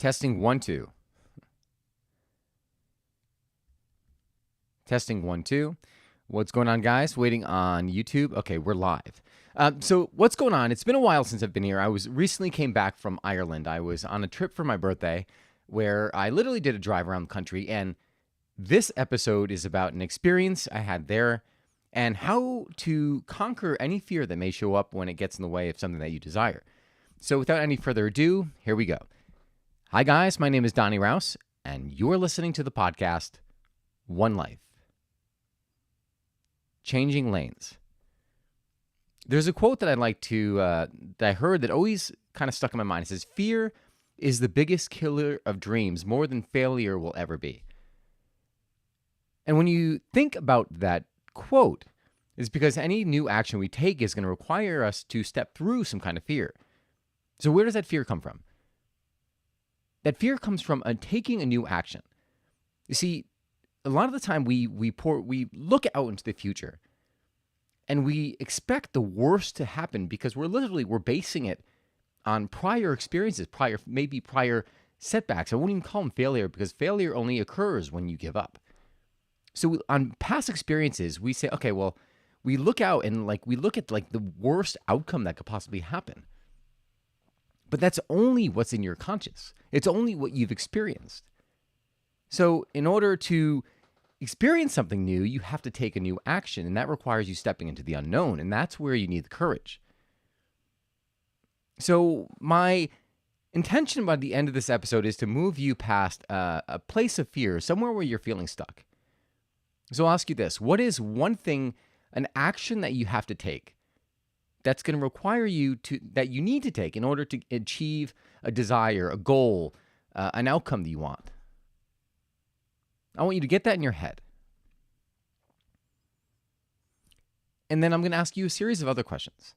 Testing 1 2. Testing 1 2. What's going on, guys? Waiting on YouTube. Okay, we're live. So what's going on? It's been a while since I've been here. I recently came back from Ireland. I was on a trip for my birthday where I literally did a drive around the country, and this episode is about an experience I had there and how to conquer any fear that may show up when it gets in the way of something that you desire. So without any further ado, here we go. Hi, guys. My name is Donnie Rouse, and you're listening to the podcast One Life. Changing lanes. There's a quote that I'd like to, that I heard that always kind of stuck in my mind. It says, "Fear is the biggest killer of dreams, more than failure will ever be." And when you think about that quote, it's because any new action we take is going to require us to step through some kind of fear. So where does that fear come from? That fear comes from taking a new action. You see, a lot of the time we look out into the future and we expect the worst to happen because we're basing it on prior experiences, prior setbacks. I won't even call them failure because failure only occurs when you give up. So on past experiences, we say, okay, well, we look out and we look at the worst outcome that could possibly happen. But that's only what's in your conscious. It's only what you've experienced. So in order to experience something new, you have to take a new action, and that requires you stepping into the unknown, and that's where you need the courage. So my intention by the end of this episode is to move you past a place of fear, somewhere where you're feeling stuck. So I'll ask you this: what is one thing, an action that you have to take that's going to require that you need to take in order to achieve a desire, a goal, an outcome that you want? I want you to get that in your head. And then I'm going to ask you a series of other questions.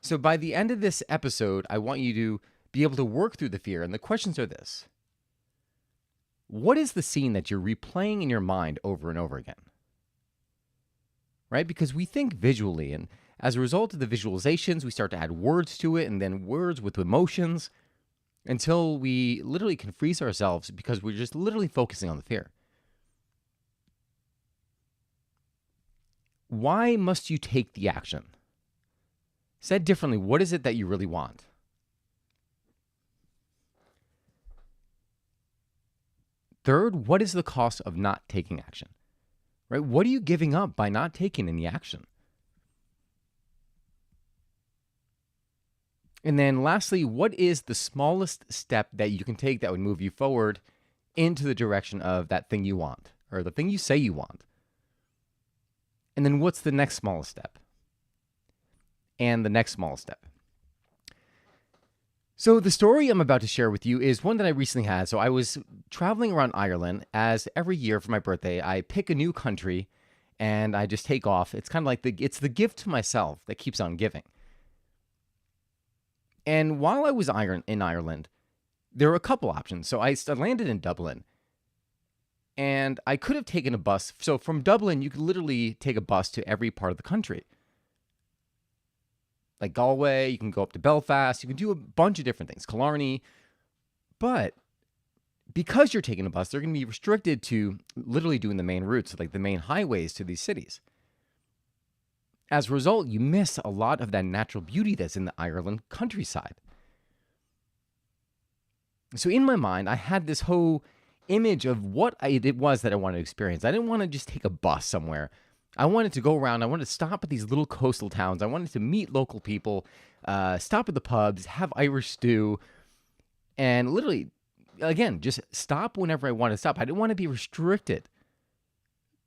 So by the end of this episode, I want you to be able to work through the fear. And the questions are this: what is the scene that you're replaying in your mind over and over again? Right? Because we think visually, and as a result of the visualizations, we start to add words to it, and then words with emotions, until we literally can freeze ourselves because we're just literally focusing on the fear. Why must you take the action? Said differently, what is it that you really want? Third, what is the cost of not taking action? Right? What are you giving up by not taking any action? And then lastly, what is the smallest step that you can take that would move you forward into the direction of that thing you want, or the thing you say you want? And then what's the next smallest step? And the next smallest step. So the story I'm about to share with you is one that I recently had. So I was traveling around Ireland, as every year for my birthday, I pick a new country and I just take off. It's kind of like it's the gift to myself that keeps on giving. And while I was in Ireland, there were a couple options. So I landed in Dublin, and I could have taken a bus. So from Dublin, you could literally take a bus to every part of the country. Like Galway, you can go up to Belfast, you can do a bunch of different things, Killarney. But because you're taking a bus, they're going to be restricted to literally doing the main routes, like the main highways to these cities. As a result, you miss a lot of that natural beauty that's in the Ireland countryside. So in my mind, I had this whole image of what it was that I wanted to experience. I didn't want to just take a bus somewhere. I wanted to go around. I wanted to stop at these little coastal towns. I wanted to meet local people, stop at the pubs, have Irish stew, and literally, again, just stop whenever I wanted to stop. I didn't want to be restricted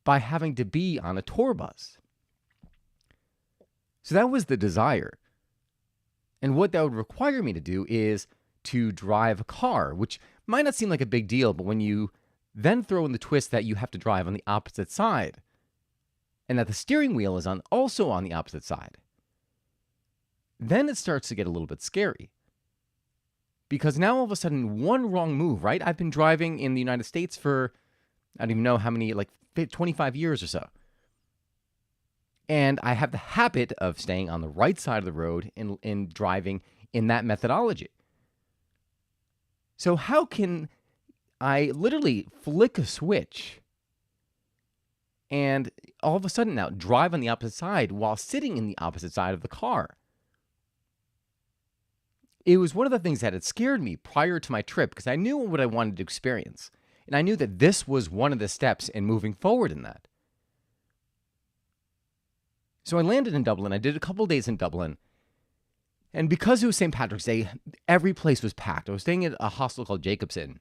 by having to be on a tour bus. So that was the desire. And what that would require me to do is to drive a car, which might not seem like a big deal, but when you then throw in the twist that you have to drive on the opposite side, and that the steering wheel is also on the opposite side, then it starts to get a little bit scary. Because now all of a sudden, one wrong move, right? I've been driving in the United States for, I don't even know how many, 25 years or so. And I have the habit of staying on the right side of the road in driving in that methodology. So how can I literally flick a switch and all of a sudden now drive on the opposite side while sitting in the opposite side of the car? It was one of the things that had scared me prior to my trip because I knew what I wanted to experience. And I knew that this was one of the steps in moving forward in that. So I landed in Dublin. I did a couple days in Dublin. And because it was St. Patrick's Day, every place was packed. I was staying at a hostel called Jacob's Inn.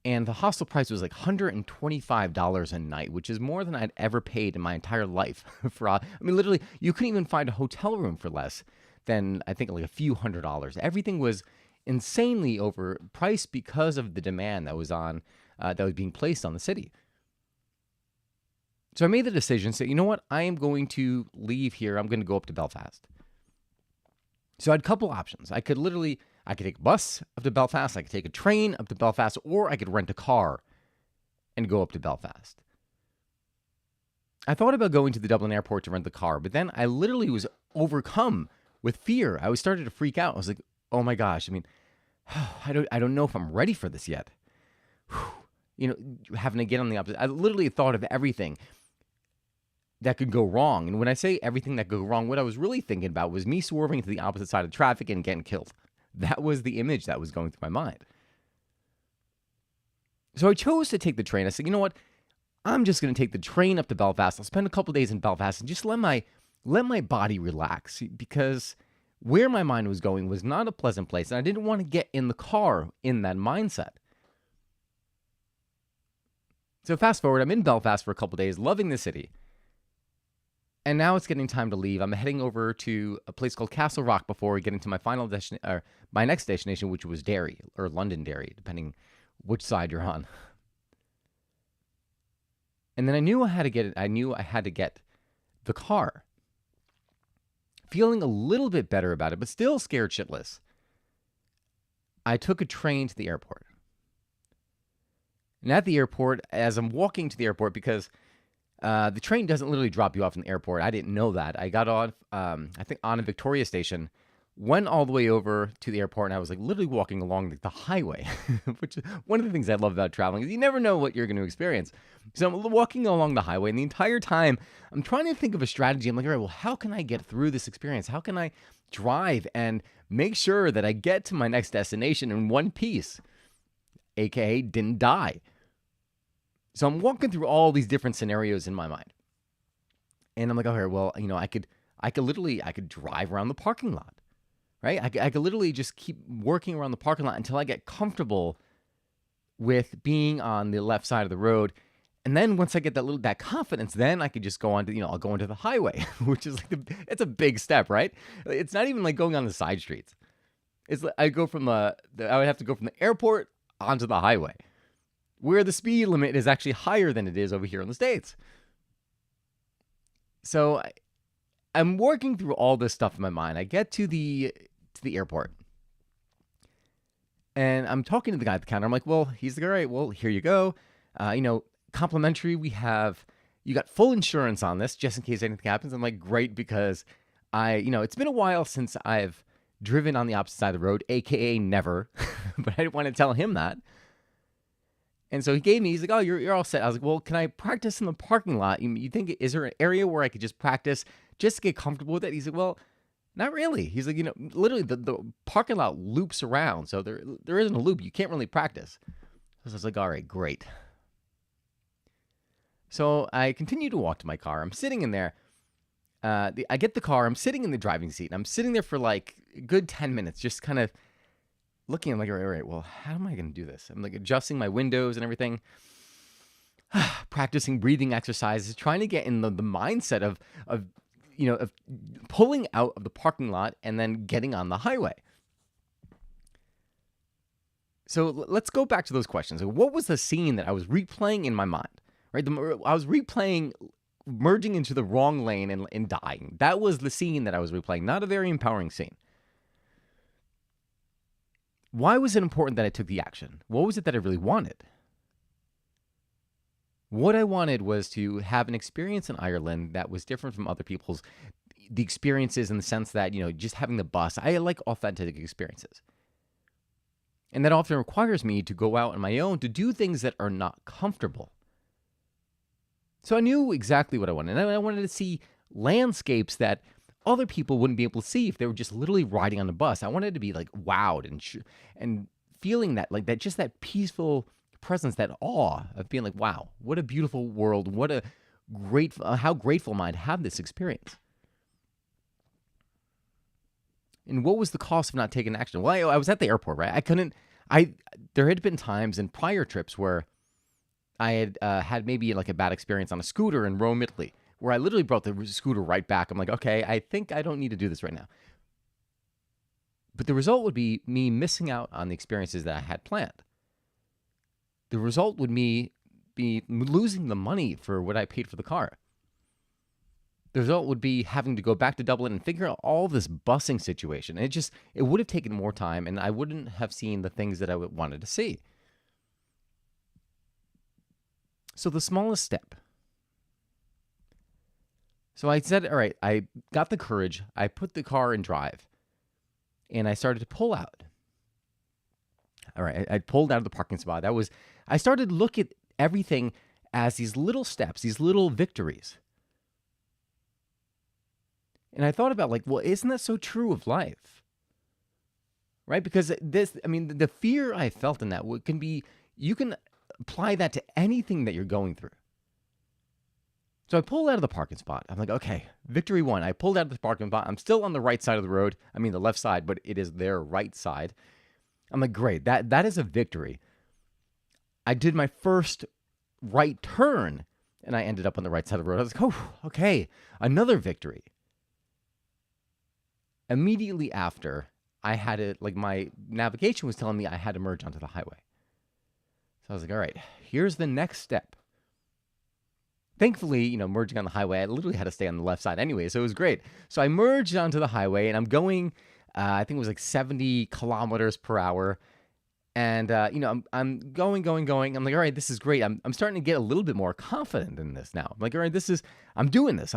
And the hostel price was like $125 a night, which is more than I'd ever paid in my entire life. Literally, you couldn't even find a hotel room for less than, I think, like a few $100s. Everything was insanely overpriced because of the demand that was being placed on the city. So I made the decision, say, you know what? I am going to leave here. I'm going to go up to Belfast. So I had a couple options. I could take a bus up to Belfast, I could take a train up to Belfast, or I could rent a car and go up to Belfast. I thought about going to the Dublin airport to rent the car, but then I literally was overcome with fear. I was starting to freak out. I was like, oh my gosh, I don't know if I'm ready for this yet. Having to get on the opposite. I literally thought of everything that could go wrong. And when I say everything that could go wrong, what I was really thinking about was me swerving to the opposite side of traffic and getting killed. That was the image that was going through my mind. So I chose to take the train. I said, you know what? I'm just going to take the train up to Belfast. I'll spend a couple days in Belfast and just let my body relax, because where my mind was going was not a pleasant place, and I didn't want to get in the car in that mindset. So fast forward, I'm in Belfast for a couple days, loving the city. And now it's getting time to leave. I'm heading over to a place called Castle Rock before getting to my next destination, which was Derry, or Londonderry, depending which side you're on. And then I knew I had to get the car. Feeling a little bit better about it, but still scared shitless. I took a train to the airport. And at the airport, as I'm walking to the airport, because the train doesn't literally drop you off in the airport. I didn't know that. I got on, I think, on a Victoria station, went all the way over to the airport, and I was like literally walking along the highway, which is one of the things I love about traveling is you never know what you're going to experience. So I'm walking along the highway, and the entire time I'm trying to think of a strategy. I'm like, all right, well, how can I get through this experience? How can I drive and make sure that I get to my next destination in one piece, aka didn't die? So I'm walking through all these different scenarios in my mind. And I'm like, okay, well, I could drive around the parking lot, right? I could literally just keep working around the parking lot until I get comfortable with being on the left side of the road. And then once I get that confidence, then I could just go on to, I'll go into the highway, which is it's a big step, right? It's not even like going on the side streets. It's like I would have to go from the airport onto the highway, where the speed limit is actually higher than it is over here in the States. So I'm working through all this stuff in my mind. I get to the airport, and I'm talking to the guy at the counter. I'm like, well, he's like, all right, well, here you go. Complimentary. You got full insurance on this just in case anything happens. I'm like, great, because it's been a while since I've driven on the opposite side of the road, aka never, but I didn't want to tell him that. And so he's like, oh, you're all set. I was like, well, can I practice in the parking lot? You think, is there an area where I could just practice just to get comfortable with it? He's like, well, not really. He's like, literally the parking lot loops around. So there isn't a loop. You can't really practice. So I was like, all right, great. So I continue to walk to my car. I'm sitting in there. I get the car. I'm sitting in the driving seat. And I'm sitting there for like a good 10 minutes, just kind of looking. I'm like, all right, well, how am I going to do this? I'm like adjusting my windows and everything, practicing breathing exercises, trying to get in the mindset of pulling out of the parking lot and then getting on the highway. So let's go back to those questions. What was the scene that I was replaying in my mind? Right, I was replaying merging into the wrong lane and dying. That was the scene that I was replaying. Not a very empowering scene. Why was it important that I took the action? What was it that I really wanted? What I wanted was to have an experience in Ireland that was different from other people's, the experiences, in the sense that, just having the bus. I like authentic experiences. And that often requires me to go out on my own to do things that are not comfortable. So I knew exactly what I wanted. And I wanted to see landscapes that other people wouldn't be able to see if they were just literally riding on the bus. I wanted to be like wowed and feeling that, like that, just that peaceful presence, that awe of being like, wow, what a beautiful world. What a how grateful am I to have this experience. And what was the cost of not taking action? Well, I was at the airport, right? There had been times in prior trips where I had had maybe like a bad experience on a scooter in Rome, Italy, where I literally brought the scooter right back. I'm like, okay, I think I don't need to do this right now. But the result would be me missing out on the experiences that I had planned. The result would be losing the money for what I paid for the car. The result would be having to go back to Dublin and figure out all this busing situation. It would have taken more time, and I wouldn't have seen the things that I wanted to see. So the smallest step. So I said, all right, I got the courage. I put the car in drive, and I started to pull out. All right, I pulled out of the parking spot. I started to look at everything as these little steps, these little victories. And I thought about like, well, isn't that so true of life? Right? Because the fear I felt in that you can apply that to anything that you're going through. So I pulled out of the parking spot. I'm like, okay, victory one. I pulled out of the parking spot. I'm still on the right side of the road. I mean, the left side, but it is their right side. I'm like, great, that is a victory. I did my first right turn, and I ended up on the right side of the road. I was like, oh, okay, another victory. Immediately after, I had it, like my navigation was telling me I had to merge onto the highway. So I was like, all right, here's the next step. Thankfully, merging on the highway, I literally had to stay on the left side anyway, so it was great. So I merged onto the highway, and I'm going, I think it was like 70 kilometers per hour. And, I'm going. I'm like, all right, this is great. I'm starting to get a little bit more confident in this now. I'm like, all right, I'm doing this.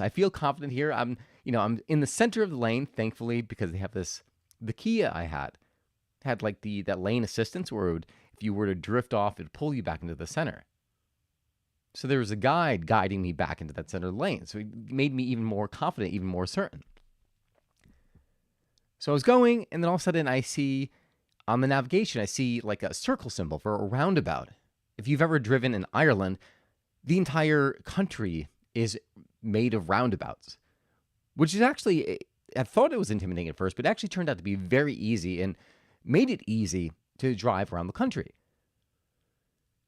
I feel confident here. I'm in the center of the lane, thankfully, because they have the Kia I had like that lane assistance where if you were to drift off, it'd pull you back into the center. So there was a guide guiding me back into that center lane. So it made me even more confident, even more certain. So I was going, and then all of a sudden I see on the navigation, I see like a circle symbol for a roundabout. If you've ever driven in Ireland, the entire country is made of roundabouts, which is actually, I thought it was intimidating at first, but it actually turned out to be very easy and made it easy to drive around the country.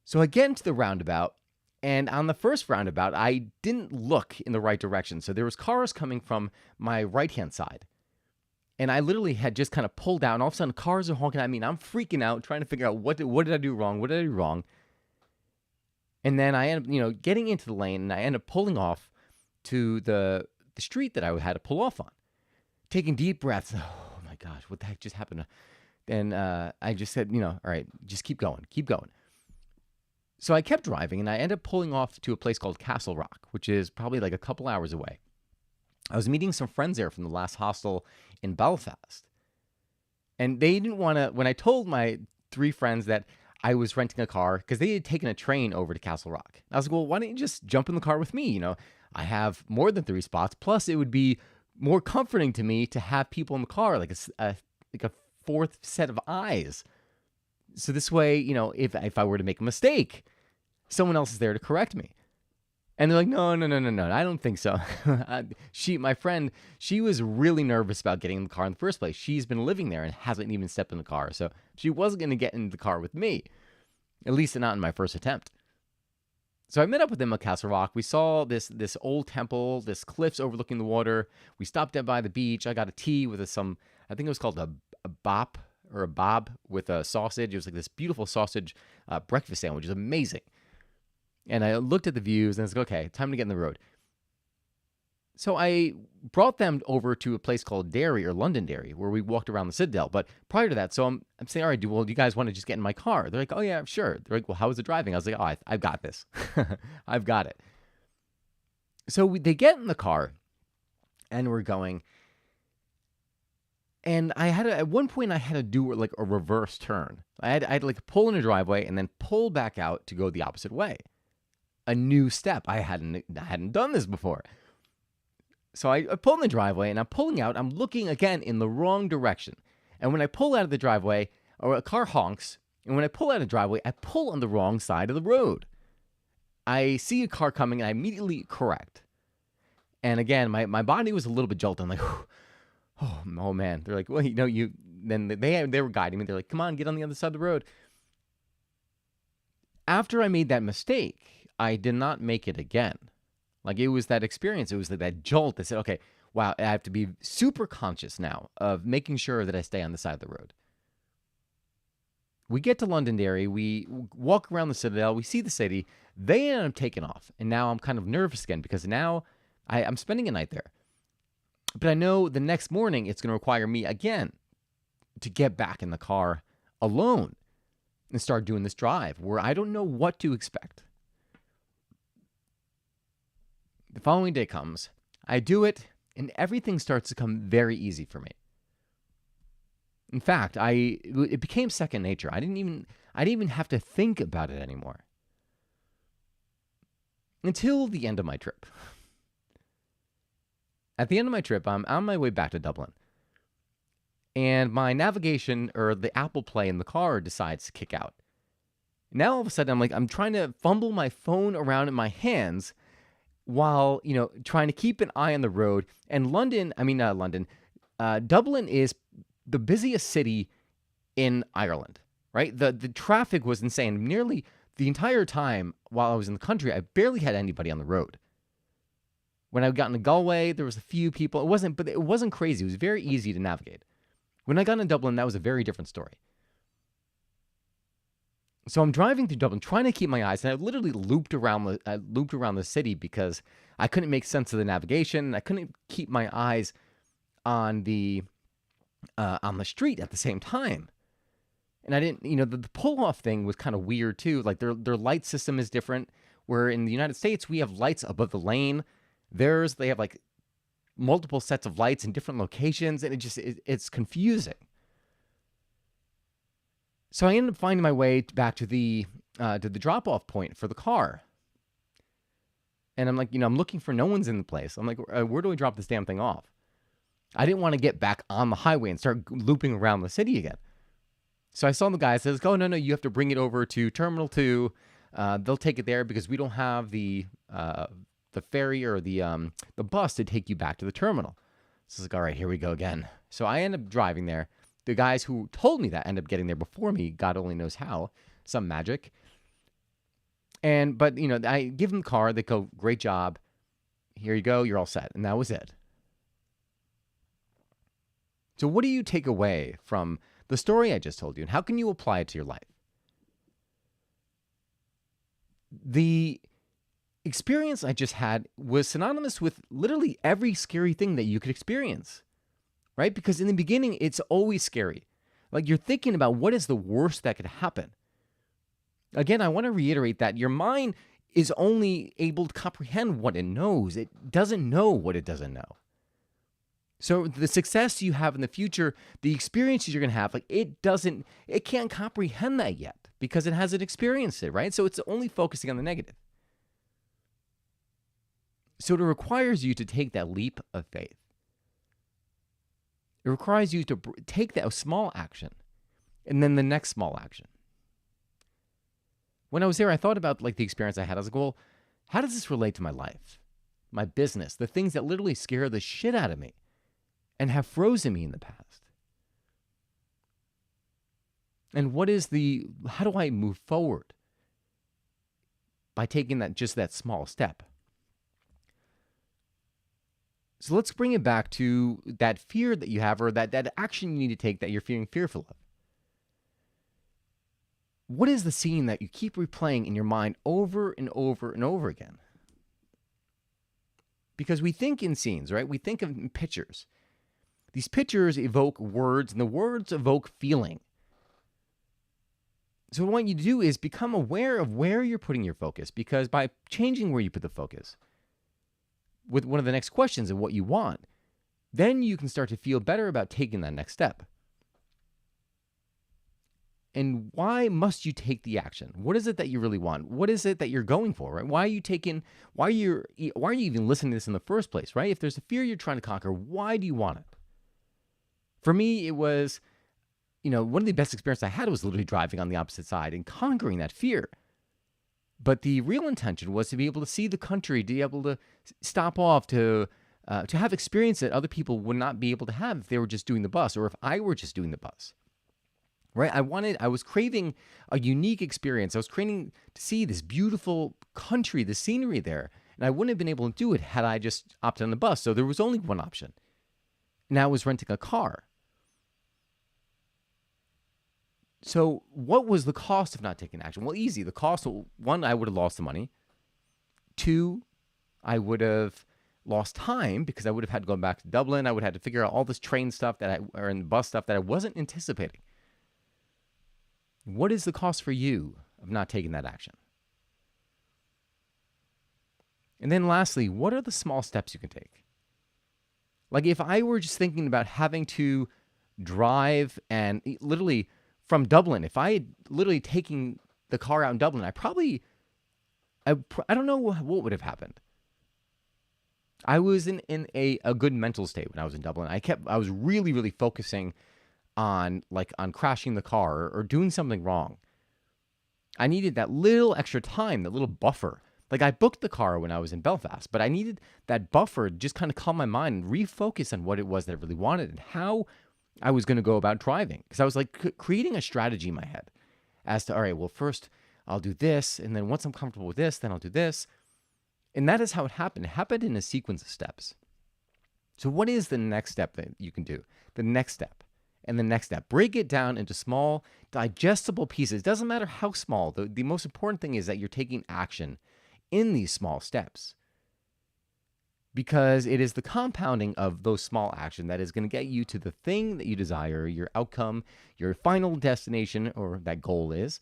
So I get into the roundabout, and on the first roundabout, I didn't look in the right direction. So there was cars coming from my right-hand side. And I literally had just kind of pulled out, and all of a sudden cars are honking at me, and I'm freaking out, trying to figure out what did I do wrong? What did I do wrong? And then I end up, getting into the lane, and I end up pulling off to the street that I had to pull off on, taking deep breaths. Oh my gosh, what the heck just happened? And I just said, all right, just keep going. So I kept driving, and I ended up pulling off to a place called Castle Rock, which is probably like a couple hours away. I was meeting some friends there from the last hostel in Belfast. And they didn't want to, when I told my 3 friends that I was renting a car, because they had taken a train over to Castle Rock. I was like, well, why don't you just jump in the car with me? I have more than 3 spots. Plus, it would be more comforting to me to have people in the car, like a 4th set of eyes. So this way, if I were to make a mistake, someone else is there to correct me. And they're like, no, I don't think so. My friend, she was really nervous about getting in the car in the first place. She's been living there and hasn't even stepped in the car. So she wasn't going to get in the car with me, at least not in my first attempt. So I met up with them at Castle Rock. We saw this old temple, this cliffs overlooking the water. We stopped down by the beach. I got a tea with I think it was called a bop or a bob with a sausage. It was like this beautiful sausage breakfast sandwich. It was amazing. And I looked at the views and I was like, okay, time to get in the road. So I brought them over to a place called Derry or Londonderry, where we walked around the Citadel. But prior to that, so I'm saying, all right, do you guys want to just get in my car? They're like, oh yeah, sure. They're like, well, how was the driving? I was like, oh, I've got this. I've got it. So they get in the car and we're going. And at one point I had to do like a reverse turn. I'd like pull in a driveway and then pull back out to go the opposite way. A new step. I hadn't done this before. So I pull in the driveway and I'm pulling out. I'm looking again in the wrong direction. And when I pull out of the driveway, or a car honks, and when I pull out of the driveway, I pull on the wrong side of the road. I see a car coming and I immediately correct. And again, my body was a little bit jolted. I'm like, oh man. They're like, well, then they were guiding me. They're like, come on, get on the other side of the road. After I made that mistake, I did not make it again. Like, it was that experience. It was like that jolt. I said, okay, wow, I have to be super conscious now of making sure that I stay on the side of the road. We get to Londonderry. We walk around the Citadel. We see the city. They end up taking off. And now I'm kind of nervous again because now I'm spending a night there. But I know the next morning it's going to require me again to get back in the car alone and start doing this drive where I don't know what to expect. The following day comes, I do it, and everything starts to come very easy for me. In fact, it became second nature. I didn't even have to think about it anymore. Until the end of my trip. At the end of my trip, I'm on my way back to Dublin. And my navigation, or the Apple Play in the car, decides to kick out. Now all of a sudden I'm trying to fumble my phone around in my hands while, trying to keep an eye on the road. And Dublin is the busiest city in Ireland, right? The traffic was insane. Nearly the entire time while I was in the country, I barely had anybody on the road. When I got into Galway, there was a few people. But it wasn't crazy. It was very easy to navigate. When I got into Dublin, that was a very different story. So I'm driving through Dublin, trying to keep my eyes, and I literally looped around the city because I couldn't make sense of the navigation. I couldn't keep my eyes on the street at the same time. And I didn't, the pull-off thing was kind of weird too. Like their light system is different. Where in the United States, we have lights above the lane. They have like multiple sets of lights in different locations, and it's confusing. So I ended up finding my way back to the drop-off point for the car. And I'm like, I'm looking for no one's in the place. I'm like, where do I drop this damn thing off? I didn't want to get back on the highway and start looping around the city again. So I saw the guy says, oh, no, you have to bring it over to Terminal 2. They'll take it there because we don't have the ferry or the bus to take you back to the terminal. So it's like, all right, here we go again. So I end up driving there. The guys who told me that end up getting there before me. God only knows how. Some magic. But I give them the car. They go, great job. Here you go. You're all set. And that was it. So what do you take away from the story I just told you? And how can you apply it to your life? The experience I just had was synonymous with literally every scary thing that you could experience. Right? Because in the beginning, it's always scary. Like you're thinking about what is the worst that could happen. Again, I want to reiterate that your mind is only able to comprehend what it knows. It doesn't know what it doesn't know. So the success you have in the future, the experiences you're going to have, it can't comprehend that yet because it hasn't experienced it, right? So it's only focusing on the negative. So it requires you to take that leap of faith. It requires you to take that small action and then the next small action. When I was there, I thought about the experience I had. I was like, well, how does this relate to my life, my business, the things that literally scare the shit out of me and have frozen me in the past? And how do I move forward by taking that small step? So let's bring it back to that fear that you have or that action you need to take that you're feeling fearful of. What is the scene that you keep replaying in your mind over and over and over again? Because we think in scenes, right? We think of pictures. These pictures evoke words, and the words evoke feeling. So what I want you to do is become aware of where you're putting your focus, because by changing where you put the focus, with one of the next questions of what you want, then you can start to feel better about taking that next step. And why must you take the action? What is it that you really want? What is it that you're going for, right? Why are you even listening to this in the first place, right? If there's a fear you're trying to conquer, why do you want it? For me, it was, one of the best experiences I had was literally driving on the opposite side and conquering that fear. But the real intention was to be able to see the country, to be able to stop off, to have experience that other people would not be able to have if they were just doing the bus or if I were just doing the bus. Right? I was craving a unique experience. I was craving to see this beautiful country, the scenery there. And I wouldn't have been able to do it had I just opted on the bus. So there was only one option. And I was renting a car. So what was the cost of not taking action? Well, easy. The cost, one, I would have lost the money. Two, I would have lost time because I would have had to go back to Dublin. I would have had to figure out all this train stuff or in the bus stuff that I wasn't anticipating. What is the cost for you of not taking that action? And then lastly, what are the small steps you can take? Like if I were just thinking about having to drive and literally from Dublin, if I had literally taken the car out in Dublin, I don't know what would have happened. I was in a good mental state when I was in Dublin. I was really, really focusing on crashing the car or doing something wrong. I needed that little extra time, that little buffer. Like I booked the car when I was in Belfast, but I needed that buffer to just kind of calm my mind and refocus on what it was that I really wanted and how I was going to go about driving. Because I was creating a strategy in my head as to, all right, well, first I'll do this. And then once I'm comfortable with this, then I'll do this. And that is how it happened. It happened in a sequence of steps. So what is the next step that you can do? The next step. And the next step, break it down into small, digestible pieces. It doesn't matter how small. The most important thing is that you're taking action in these small steps. Because it is the compounding of those small actions that is going to get you to the thing that you desire, your outcome, your final destination, or that goal is.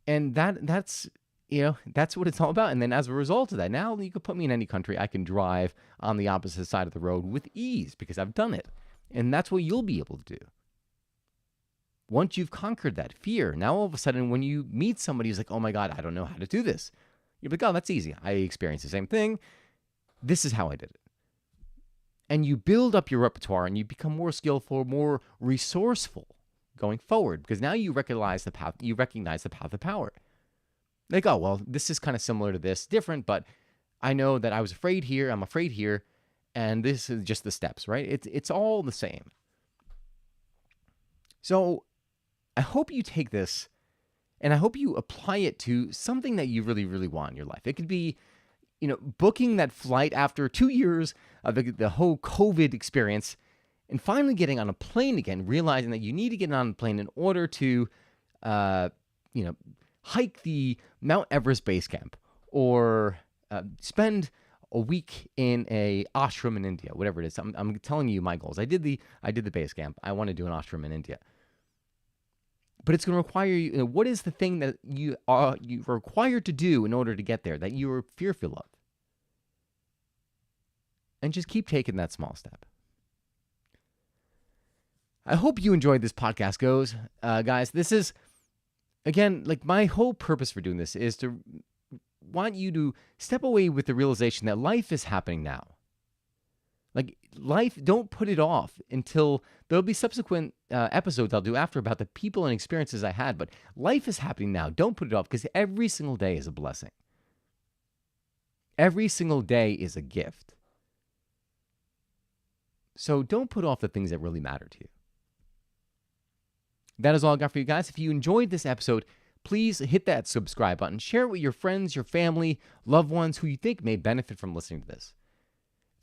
And that's what it's all about. And then as a result of that, now you could put me in any country. I can drive on the opposite side of the road with ease because I've done it. And that's what you'll be able to do. Once you've conquered that fear, now all of a sudden when you meet somebody who's like, oh my God, I don't know how to do this. You're like, oh, that's easy. I experienced the same thing. This is how I did it. And you build up your repertoire and you become more skillful, more resourceful going forward because now you recognize the path of power. Like, oh, well, this is kind of similar to this, different, but I know that I was afraid here, I'm afraid here, and this is just the steps, right? It's all the same. So I hope you take this and I hope you apply it to something that you really, really want in your life. It could be, booking that flight after 2 years of the whole COVID experience and finally getting on a plane again, realizing that you need to get on a plane in order to, hike the Mount Everest base camp or spend a week in a ashram in India, whatever it is. I'm telling you my goals. I did the base camp. I want to do an ashram in India. But it's going to require you, what is the thing that you're required to do in order to get there that you're fearful of? And just keep taking that small step. I hope you enjoyed this podcast, guys. This is, again, my whole purpose for doing this is to want you to step away with the realization that life is happening now. Life, don't put it off until there'll be subsequent episodes I'll do after about the people and experiences I had. But life is happening now. Don't put it off because every single day is a blessing. Every single day is a gift. So don't put off the things that really matter to you. That is all I got for you guys. If you enjoyed this episode, please hit that subscribe button. Share it with your friends, your family, loved ones who you think may benefit from listening to this.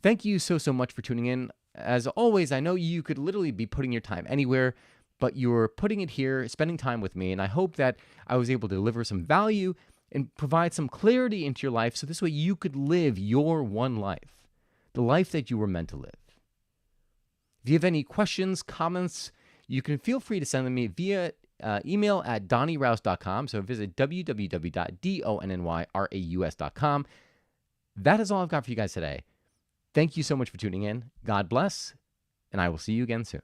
Thank you so much for tuning in. As always, I know you could literally be putting your time anywhere, but you're putting it here, spending time with me, and I hope that I was able to deliver some value and provide some clarity into your life so this way you could live your one life, the life that you were meant to live. If you have any questions, comments, you can feel free to send them to me via email at donnyrouse.com. So visit www.donnyraus.com. That is all I've got for you guys today. Thank you so much for tuning in. God bless, and I will see you again soon.